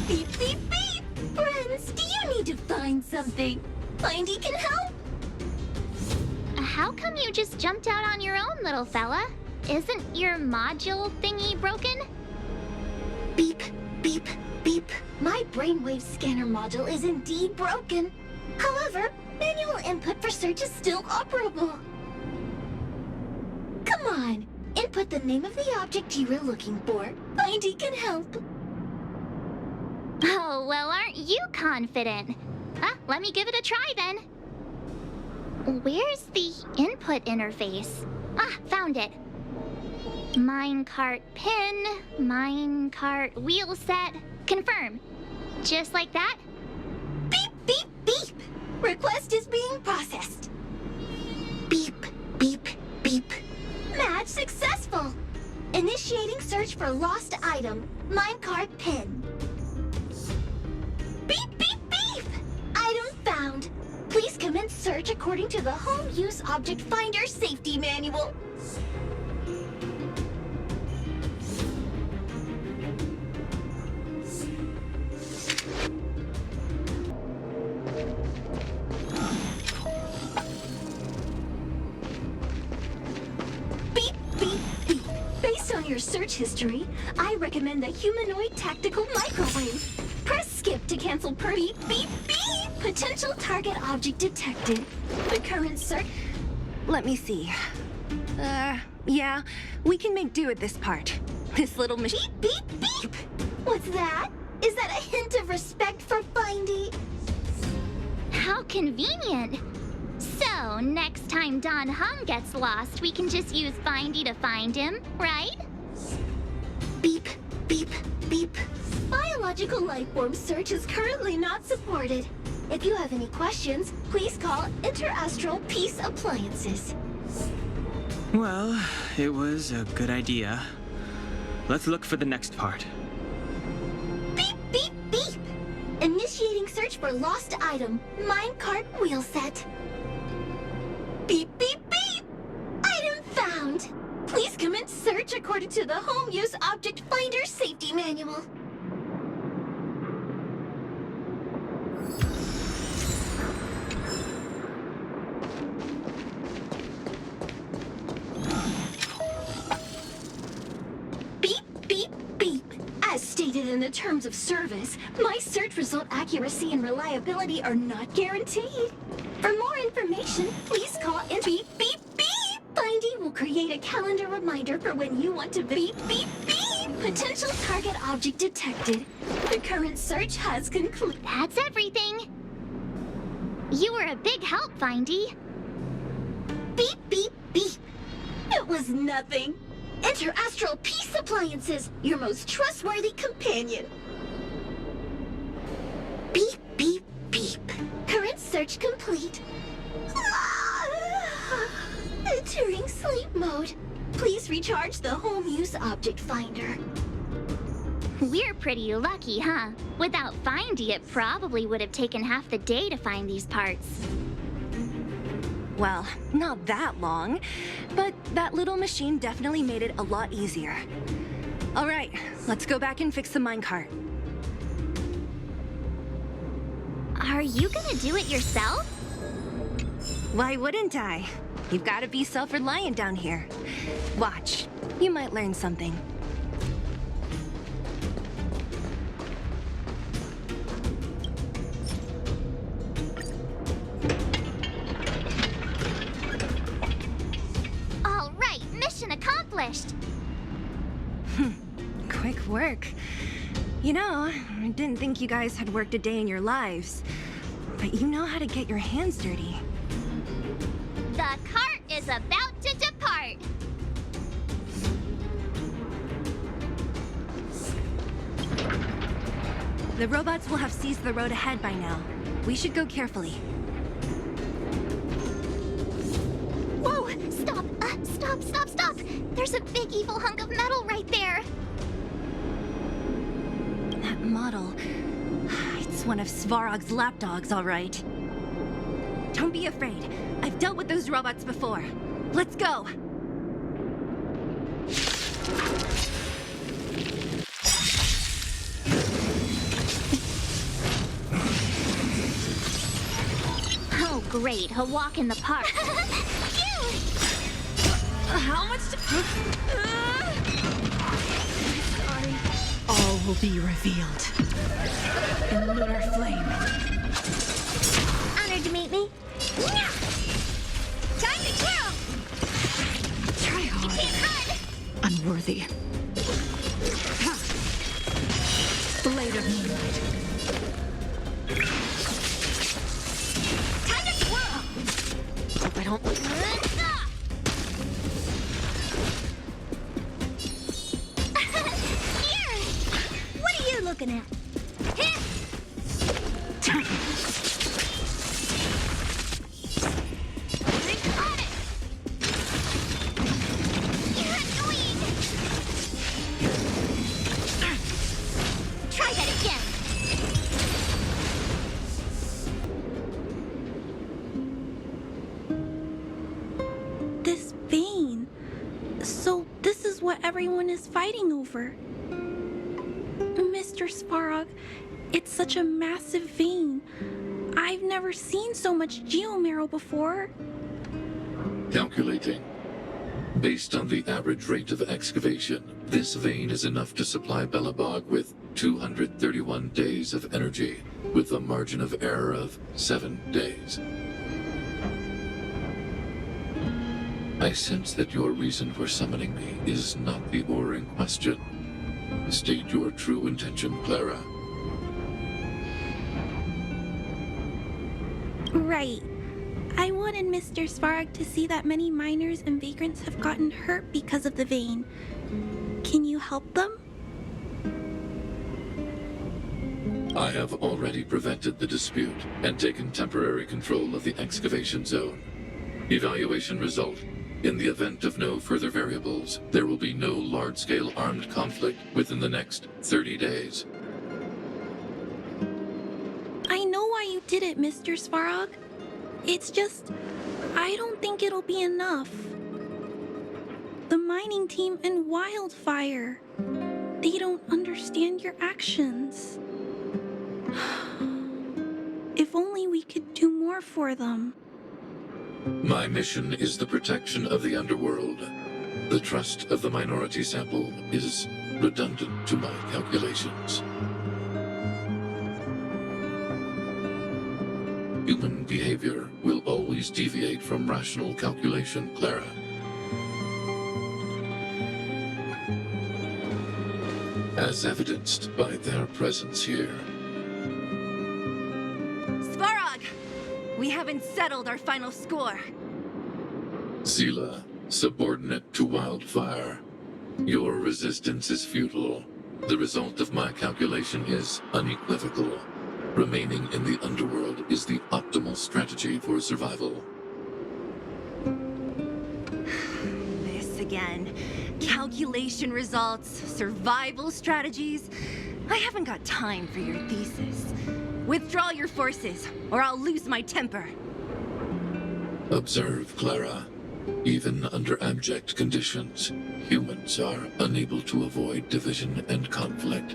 Beep, beep, beep! Friends, do you need to find something? Findy can help? How come you just jumped out on your own, little fella? Isn't your module thingy broken? Beep, beep, beep. My brainwave scanner module is indeed broken. However, manual input for search is still operable. Come on, input the name of the object you were looking for. Findy can help. Oh, well, aren't you confident? Let me give it a try then. Where's the input interface? Found it. Minecart pin, minecart wheel set, confirm. Just like that? Beep, beep, beep. Request is being processed. Beep, beep, beep. Match successful. Initiating search for lost item, minecart pin. Beep, beep, beep. Item found. Please commence search according to the Home Use Object Finder Safety Manual. Your search history, I recommend the humanoid tactical microwave. Press skip to cancel per beep, beep, beep. Potential target object detected. The current search. Let me see. Yeah, we can make do with this part. This little machine. Beep, beep, beep. What's that? Is that a hint of respect for Findy? How convenient. So, next time Don Hung gets lost, we can just use Findy to find him, right? Beep, beep, beep. Biological life form search is currently not supported. If you have any questions, please call Interastral Peace Appliances. Well, it was a good idea. Let's look for the next part. Beep, beep, beep. Initiating search for lost item, minecart wheel set. Beep, beep, beep. Item found. Please commence search according to the Home Use Object Finder Safety Manual. Beep, beep, beep. As stated in the terms of service, my search result accuracy and reliability are not guaranteed. For more information, please call in beep, beep, beep. Findy will create a calendar reminder for when you want to beep, beep, beep. Potential target object detected. The current search has concluded. That's everything. You were a big help, Findy. Beep, beep, beep. It was nothing. Interastral Peace Appliances, your most trustworthy companion. Beep, beep, beep. Current search complete. Entering sleep mode. Please recharge the home use object finder. We're pretty lucky, huh? Without Findy, it probably would have taken half the day to find these parts. Well, not that long, but that little machine definitely made it a lot easier. All right, let's go back and fix the minecart. Are you gonna do it yourself? Why wouldn't I? You've got to be self-reliant down here. Watch, you might learn something. All right, mission accomplished. Quick work. You know, I didn't think you guys had worked a day in your lives, but you know how to get your hands dirty. The cart is about to depart. The robots will have seized the road ahead by now. We should go carefully. Whoa! Stop! Stop! There's a big evil hunk of metal right there. That model... It's one of Svarog's lapdogs, all right. Don't be afraid. I've dealt with those robots before. Let's go! Oh, great. A walk in the park. How much Sorry. All will be revealed in lunar flame. Honored to meet me. Time to kill! Try hard. You can't run! Unworthy. Ha. Blade of moonlight. Time to swirl! Hope I don't... Here! What are you looking at? Here! Got it! You're annoying! Try that again! This vein. So this is what everyone is fighting over. Mr. Svarog, it's such a massive vein. I've never seen so much geomarrow before. Calculating. Based on the average rate of excavation, this vein is enough to supply Belobog with 231 days of energy, with a margin of error of 7 days. I sense that your reason for summoning me is not the ore in question. State your true intention, Clara. Right. I wanted Mr. Svarog to see that many miners and vagrants have gotten hurt because of the vein. Can you help them? I have already prevented the dispute and taken temporary control of the excavation zone. Evaluation result. In the event of no further variables, there will be no large-scale armed conflict within the next 30 days. I know why you did it, Mr. Svarog. It's just, I don't think it'll be enough. The mining team and Wildfire, they don't understand your actions. If only we could do more for them. My mission is the protection of the underworld. The trust of the minority sample is redundant to my calculations. Human behavior will always deviate from rational calculation, Clara. As evidenced by their presence here. Svarog! We haven't settled our final score. Seela, subordinate to Wildfire. Your resistance is futile. The result of my calculation is unequivocal. Remaining in the underworld is the optimal strategy for survival. calculation results, survival strategies. I haven't got time for your thesis. Withdraw your forces, or I'll lose my temper. Observe, Clara. Even under abject conditions, humans are unable to avoid division and conflict.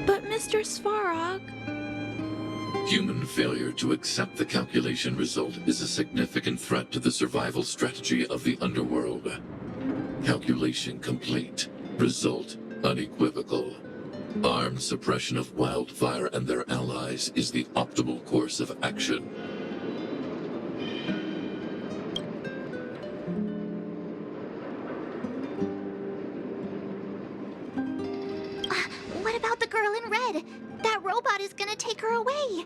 But Mr. Svarog... Human failure to accept the calculation result is a significant threat to the survival strategy of the underworld. Calculation complete. Result unequivocal. Armed suppression of Wildfire and their allies is the optimal course of action. What about the girl in red? That robot is gonna take her away.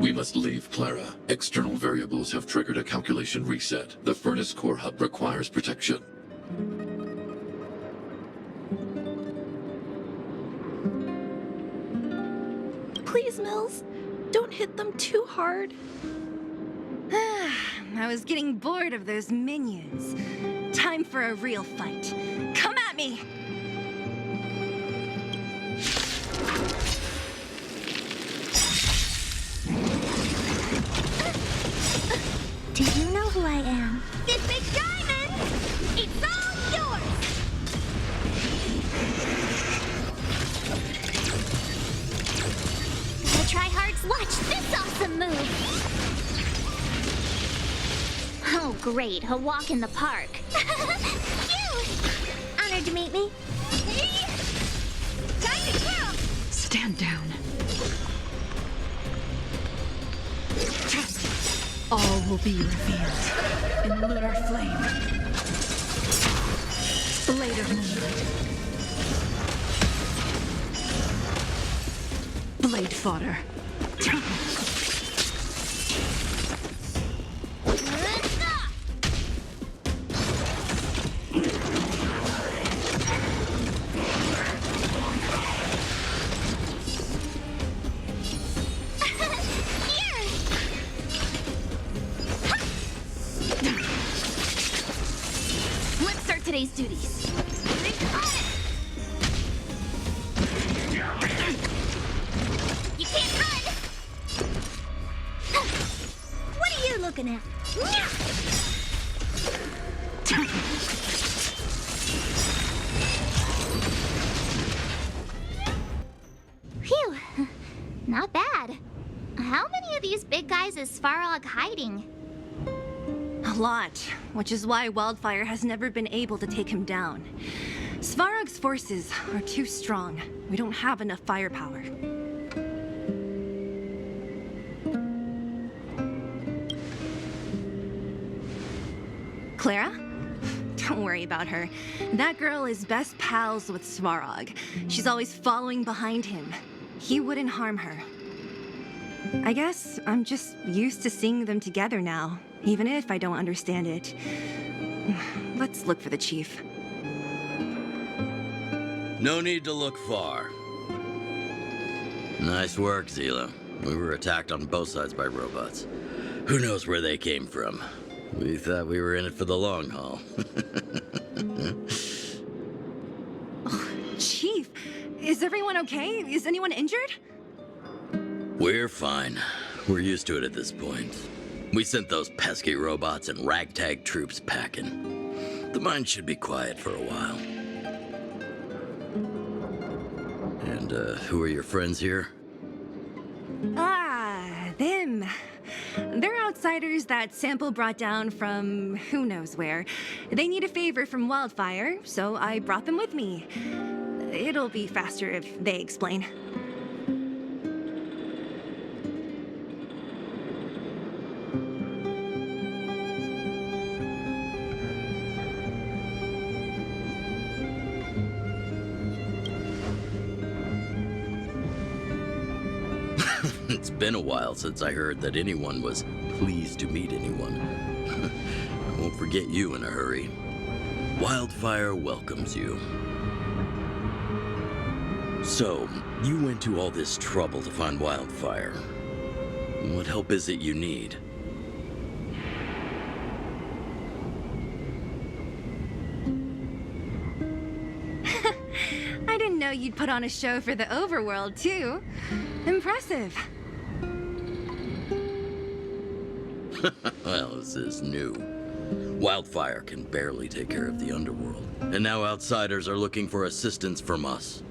We must leave, Clara. External variables have triggered a calculation reset. The furnace core hub requires protection. Please, Mills, don't hit them too hard. I was getting bored of those minions. Time for a real fight. Come at me! Do you know who I am? This big diamond! It's all yours! The tryhards, watch this awesome move! Oh, great, a walk in the park. Honored to meet me. Time to kill! Stand down. All will be revealed in lunar flame. Blade of moonlight. Blade fodder. Today's duties. You can't run! What are you looking at? Phew, not bad. How many of these big guys is Svarog hiding? A lot, which is why Wildfire has never been able to take him down. Svarog's forces are too strong. We don't have enough firepower. Clara? Don't worry about her. That girl is best pals with Svarog. She's always following behind him. He wouldn't harm her. I guess I'm just used to seeing them together now, even if I don't understand it. Let's look for the chief. No need to look far. Nice work, Zila. We were attacked on both sides by robots. Who knows where they came from? We thought we were in it for the long haul. Oh, Chief, is everyone okay? Is anyone injured? We're fine. We're used to it at this point. We sent those pesky robots and ragtag troops packing. The mine should be quiet for a while. And, who are your friends here? Ah, them. They're outsiders that Sample brought down from who knows where. They need a favor from Wildfire, so I brought them with me. It'll be faster if they explain. It's been a while since I heard that anyone was pleased to meet anyone. I won't forget you in a hurry. Wildfire welcomes you. So, you went to all this trouble to find Wildfire. What help is it you need? know you'd put on a show for the overworld, too. Impressive. Well, this is new. Wildfire can barely take care of the underworld, and now outsiders are looking for assistance from us.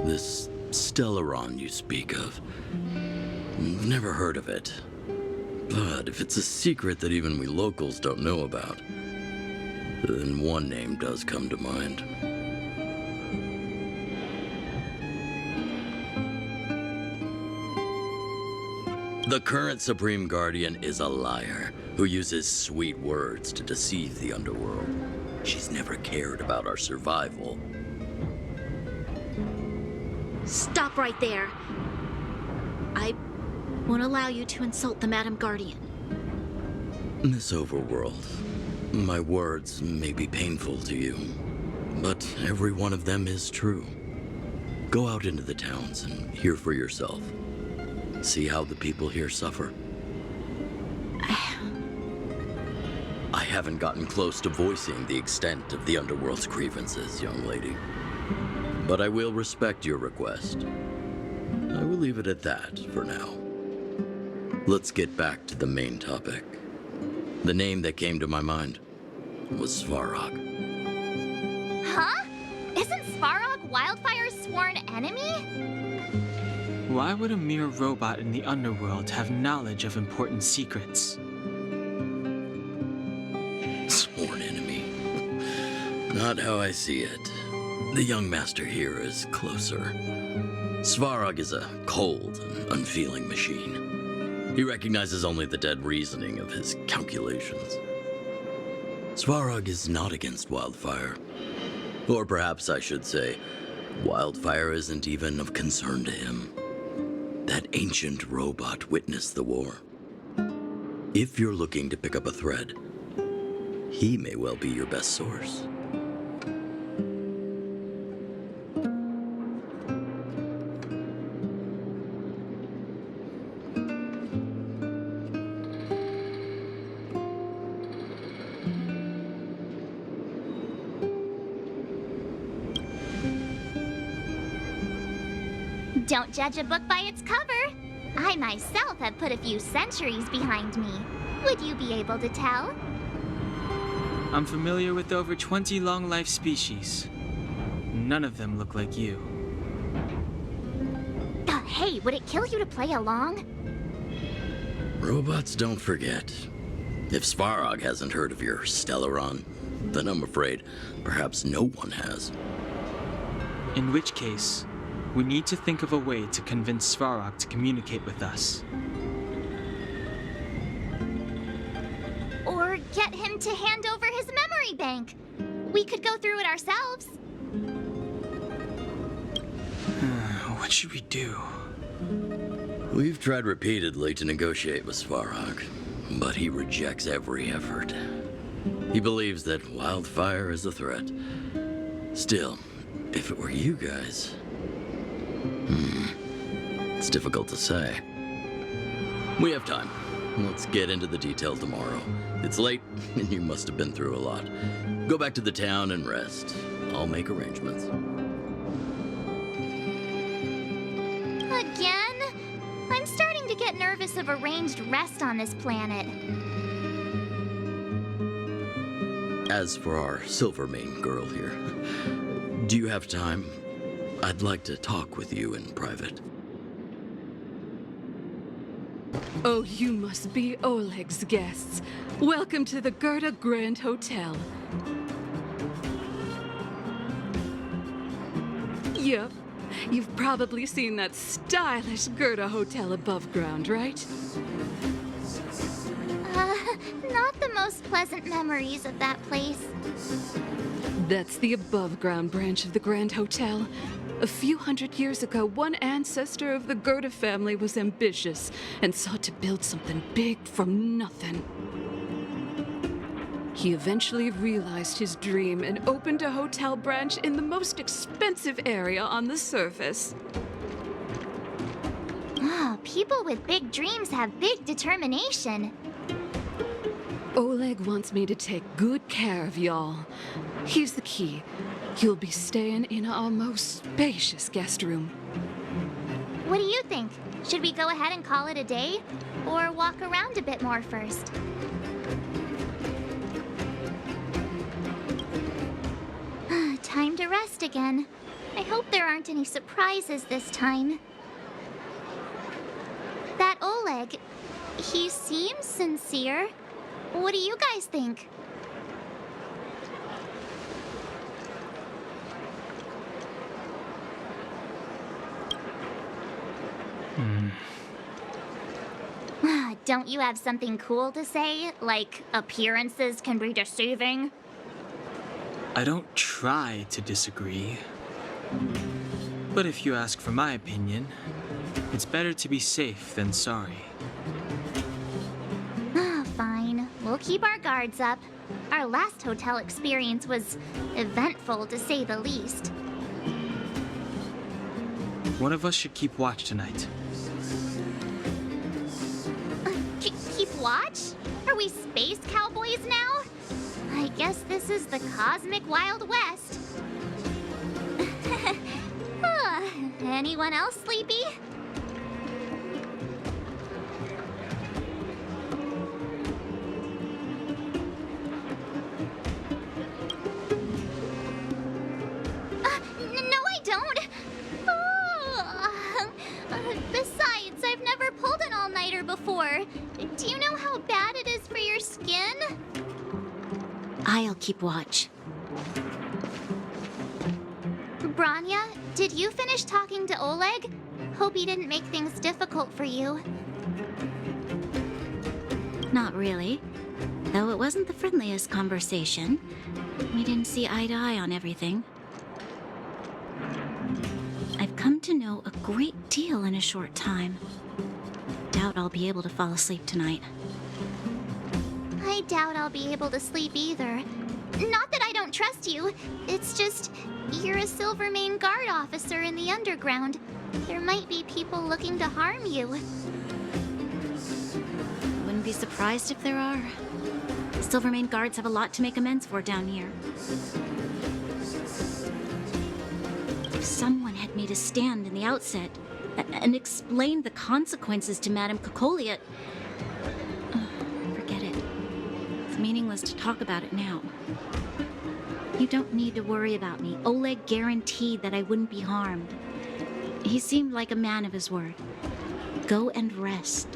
This Stellaron you speak of, never heard of it. But if it's a secret that even we locals don't know about, then one name does come to mind. The current Supreme Guardian is a liar who uses sweet words to deceive the underworld. She's never cared about our survival. Stop right there. I won't allow you to insult the Madam Guardian. Miss Overworld, my words may be painful to you, but every one of them is true. Go out into the towns and hear for yourself. See how the people here suffer. I haven't gotten close to voicing the extent of the underworld's grievances, young lady. But I will respect your request. I will leave it at that for now. Let's get back to the main topic. The name that came to my mind was Svarog. Huh? Isn't Svarog Wildfire's sworn enemy? Why would a mere robot in the underworld have knowledge of important secrets? Sworn enemy. Not how I see it. The young master here is closer. Svarog is a cold and unfeeling machine. He recognizes only the dead reasoning of his calculations. Svarog is not against Wildfire. Or perhaps I should say, Wildfire isn't even of concern to him. That ancient robot witnessed the war. If you're looking to pick up a thread, he may well be your best source. Don't judge a book by its cover. I myself have put a few centuries behind me. Would you be able to tell? I'm familiar with over 20 long-life species. None of them look like you. Hey, would it kill you to play along? Robots don't forget. If Svarog hasn't heard of your Stellaron, then I'm afraid perhaps no one has. In which case, we need to think of a way to convince Svarog to communicate with us. Or get him to hand over his memory bank. We could go through it ourselves. What should we do? We've tried repeatedly to negotiate with Svarog, but he rejects every effort. He believes that Wildfire is a threat. Still, if it were you guys... It's difficult to say. We have time. Let's get into the detail tomorrow. It's late, and you must have been through a lot. Go back to the town and rest. I'll make arrangements. Again? I'm starting to get nervous of arranged rest on this planet. As for our Silvermane girl here, do you have time? I'd like to talk with you in private. Oh, you must be Oleg's guests. Welcome to the Gerda Grand Hotel. Yep. You've probably seen that stylish Gerda hotel above ground, right? Not the most pleasant memories of that place. That's the above-ground branch of the Grand Hotel. A few hundred years ago, one ancestor of the Gerda family was ambitious and sought to build something big from nothing. He eventually realized his dream and opened a hotel branch in the most expensive area on the surface. Oh, people with big dreams have big determination. Oleg wants me to take good care of y'all. Here's the key. You'll be staying in our most spacious guest room. What do you think? Should we go ahead and call it a day? Or walk around a bit more first? Time to rest again. I hope there aren't any surprises this time. That Oleg, he seems sincere. What do you guys think? Don't you have something cool to say? Like, appearances can be deceiving? I don't try to disagree. But if you ask for my opinion, it's better to be safe than sorry. Fine. We'll keep our guards up. Our last hotel experience was eventful, to say the least. One of us should keep watch tonight. Keep watch? Are we space cowboys now? I guess this is the cosmic Wild West. Anyone else sleepy? No, I don't. Besides, I've never pulled an all-nighter before. Do you know how bad it is for your skin? I'll keep watch. Branya, did you finish talking to Oleg? Hope he didn't make things difficult for you. Not really. Though it wasn't the friendliest conversation. We didn't see eye to eye on everything. I've come to know a great deal in a short time. Doubt I'll be able to fall asleep tonight. I doubt I'll be able to sleep either. Not that I don't trust you. It's just, you're a Silvermane Guard officer in the underground. There might be people looking to harm you. Wouldn't be surprised if there are. Silvermane Guards have a lot to make amends for down here. If someone had made a stand in the outset and explained the consequences to Madame Cocolia, forget it. It's meaningless to talk about it now. You don't need to worry about me. Oleg guaranteed that I wouldn't be harmed. He seemed like a man of his word. Go and rest.